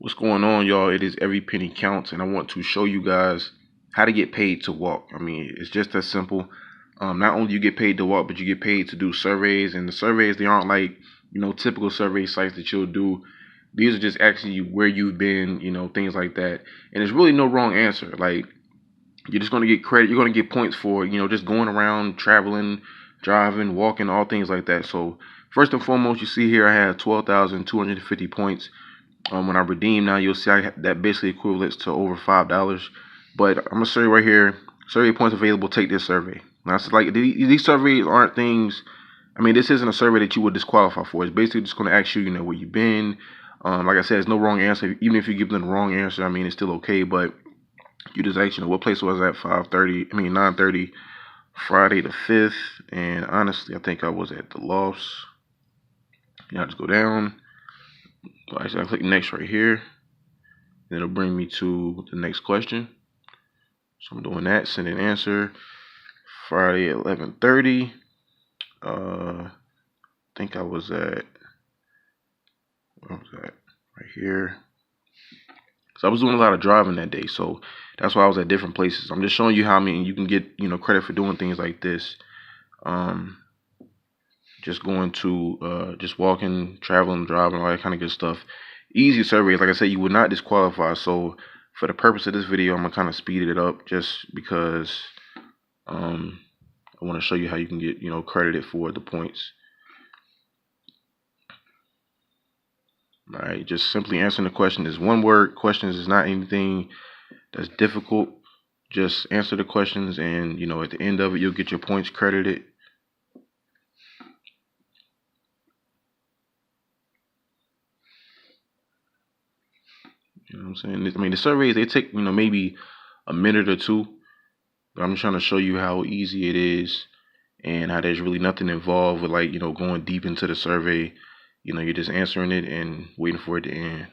What's going on, y'all? It is Every Penny Counts, and I want to show you guys how to get paid to walk. I mean, it's just that simple. Not only you get paid to walk, but you get paid to do surveys, and the surveys, they aren't like, typical survey sites that you'll do. These are just actually where you've been, things like that. And there's really no wrong answer. Like, you're just going to get credit. You're going to get points for, just going around, traveling, driving, walking, all things like that. So first and foremost, you see here I have 12,250 points. When I redeem now, you'll see that basically equates to over $5. But I'm gonna say right here, survey points available. Take this survey. Now, it's like these surveys aren't things. I mean, this isn't a survey that you would disqualify for. It's basically just gonna ask you, where you've been. Like I said, there's no wrong answer. Even if you give them the wrong answer, I mean, it's still okay. But you just ask, what place was at 9:30, Friday the 5th. And honestly, I think I was at the Lofts. I just go down. Actually, I click next right here. It'll bring me to the next question. So I'm doing that. Send an answer. Friday at 11:30. I think I was at. Where was that? Right here. So I was doing a lot of driving that day, so that's why I was at different places. I'm just showing you how you can get credit for doing things like this. Just going to just walking, traveling, driving, all that kind of good stuff. Easy surveys, like I said, you would not disqualify. So for the purpose of this video, I'm gonna kind of speed it up just because I want to show you how you can get credited for the points. All right, just simply answering the question is one word. Questions is not anything that's difficult. Just answer the questions, and at the end of it, you'll get your points credited. You know what I'm saying? I mean, the surveys, they take, maybe a minute or two. But I'm just trying to show you how easy it is and how there's really nothing involved with, like, going deep into the survey. You're just answering it and waiting for it to end.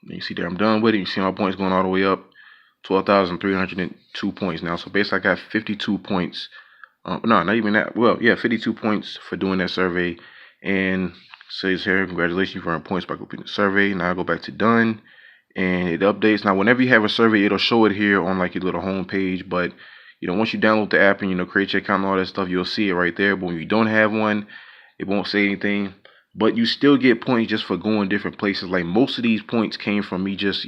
And you see there, I'm done with it. You see my points going all the way up. 12,302 points now. So basically, I got 52 points. No, not even that. Well, yeah, 52 points for doing that survey. And says here, congratulations, you earned points by completing the survey. Now I go back to done, and it updates. Now, whenever you have a survey, it'll show it here on like your little home page. But once you download the app and create your account and all that stuff, you'll see it right there. But when you don't have one, it won't say anything. But you still get points just for going different places. Like, most of these points came from me just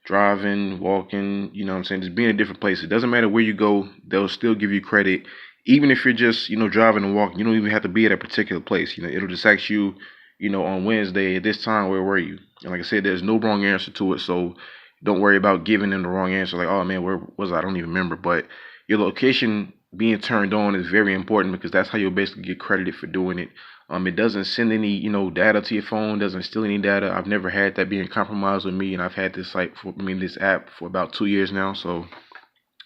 driving, walking, what I'm saying, just being in different places. It doesn't matter where you go, they'll still give you credit. Even if you're just, driving and walking, you don't even have to be at a particular place. It'll just ask you, on Wednesday at this time, where were you? And like I said, there's no wrong answer to it. So don't worry about giving them the wrong answer. Like, oh man, where was I? I don't even remember. But your location being turned on is very important, because that's how you'll basically get credited for doing it. It doesn't send any, data to your phone, doesn't steal any data. I've never had that being compromised with me, and I've had this this app for about 2 years now. So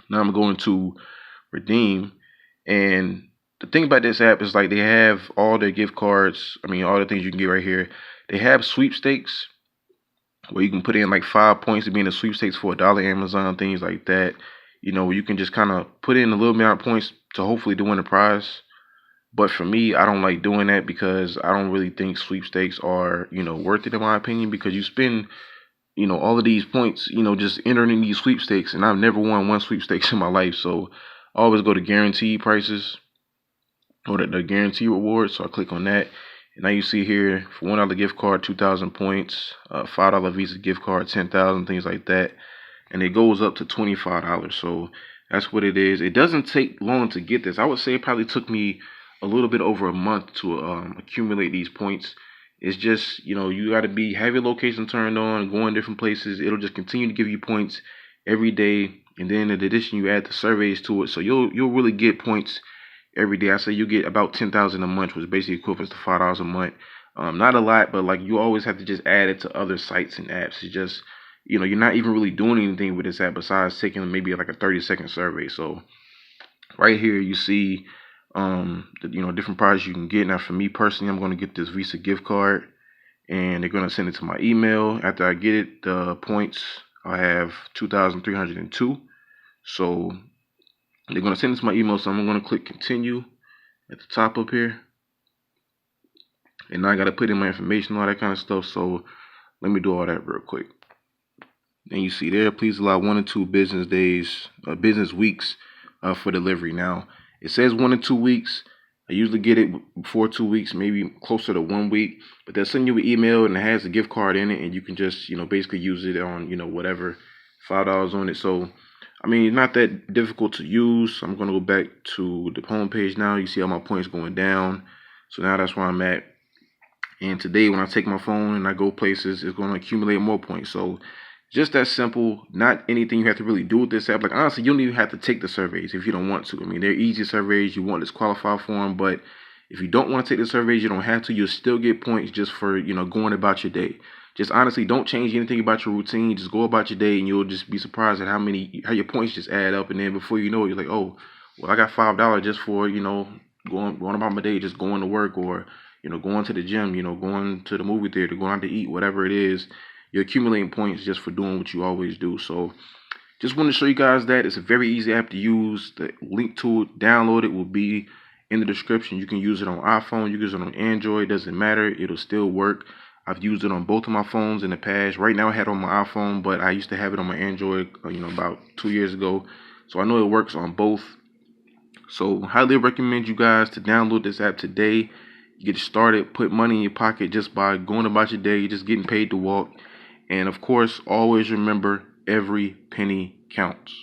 now I'm going to redeem. And the thing about this app is, like, they have all their gift cards. I mean, all the things you can get right here. They have sweepstakes where you can put in like 5 points to be in a sweepstakes for $1 Amazon, things like that. Where you can just kind of put in a little amount of points to hopefully to win a prize. But for me, I don't like doing that, because I don't really think sweepstakes are, worth it, in my opinion, because you spend, all of these points, just entering these sweepstakes, and I've never won one sweepstakes in my life. So I always go to guaranteed prices, or the guarantee reward. So I click on that. And now you see here, for $1 gift card, 2,000 points, $5 Visa gift card, 10,000, things like that. And it goes up to $25. So that's what it is. It doesn't take long to get this. I would say it probably took me a little bit over a month to accumulate these points. It's just, you got to have your location turned on, going different places. It'll just continue to give you points every day. And then in addition, you add the surveys to it. So you'll really get points every day. I say you get about 10,000 a month, which basically equivalents to $5 a month. Not a lot, but like, you always have to just add it to other sites and apps. It's just, you're not even really doing anything with this app besides taking maybe like a 30-second survey. So right here you see the different products you can get. Now, for me personally, I'm going to get this Visa gift card, and they're going to send it to my email. After I get it, the points, I have 2,302. So they're going to send it to my email. So I'm going to click continue, at the top up here. And now I got to put in my information, all that kind of stuff. So let me do all that real quick. And you see there, please allow 1 to 2 business days, business weeks for delivery. Now, it says 1 to 2 weeks. I usually get it before 2 weeks, maybe closer to 1 week. But they'll send you an email and it has a gift card in it, and you can just, basically use it on, whatever, $5 on it. So, I mean, not that difficult to use. I'm going to go back to the home page now. You see how my points going down. So now that's where I'm at. And today, when I take my phone and I go places, it's going to accumulate more points. So just that simple. Not anything you have to really do with this app. Like, honestly, you don't even have to take the surveys if you don't want to. I mean, they're easy surveys. You want disqualified for them. But if you don't want to take the surveys, you don't have to. You'll still get points just for, going about your day. Just honestly, don't change anything about your routine. Just go about your day, and you'll just be surprised at how your points just add up. And then before you know it, you're like, oh, well, I got $5 just for, going about my day, just going to work, or going to the gym, going to the movie theater, going out to eat, whatever it is. You're accumulating points just for doing what you always do. So just want to show you guys that it's a very easy app to use. The link to it, download it, will be in the description. You can use it on iPhone, you can use it on Android, doesn't matter, it'll still work. I've used it on both of my phones in the past. Right now I had it on my iPhone, but I used to have it on my Android, about 2 years ago. So I know it works on both. So highly recommend you guys to download this app today. You get started, put money in your pocket just by going about your day. You're just getting paid to walk. And of course, always remember, every penny counts.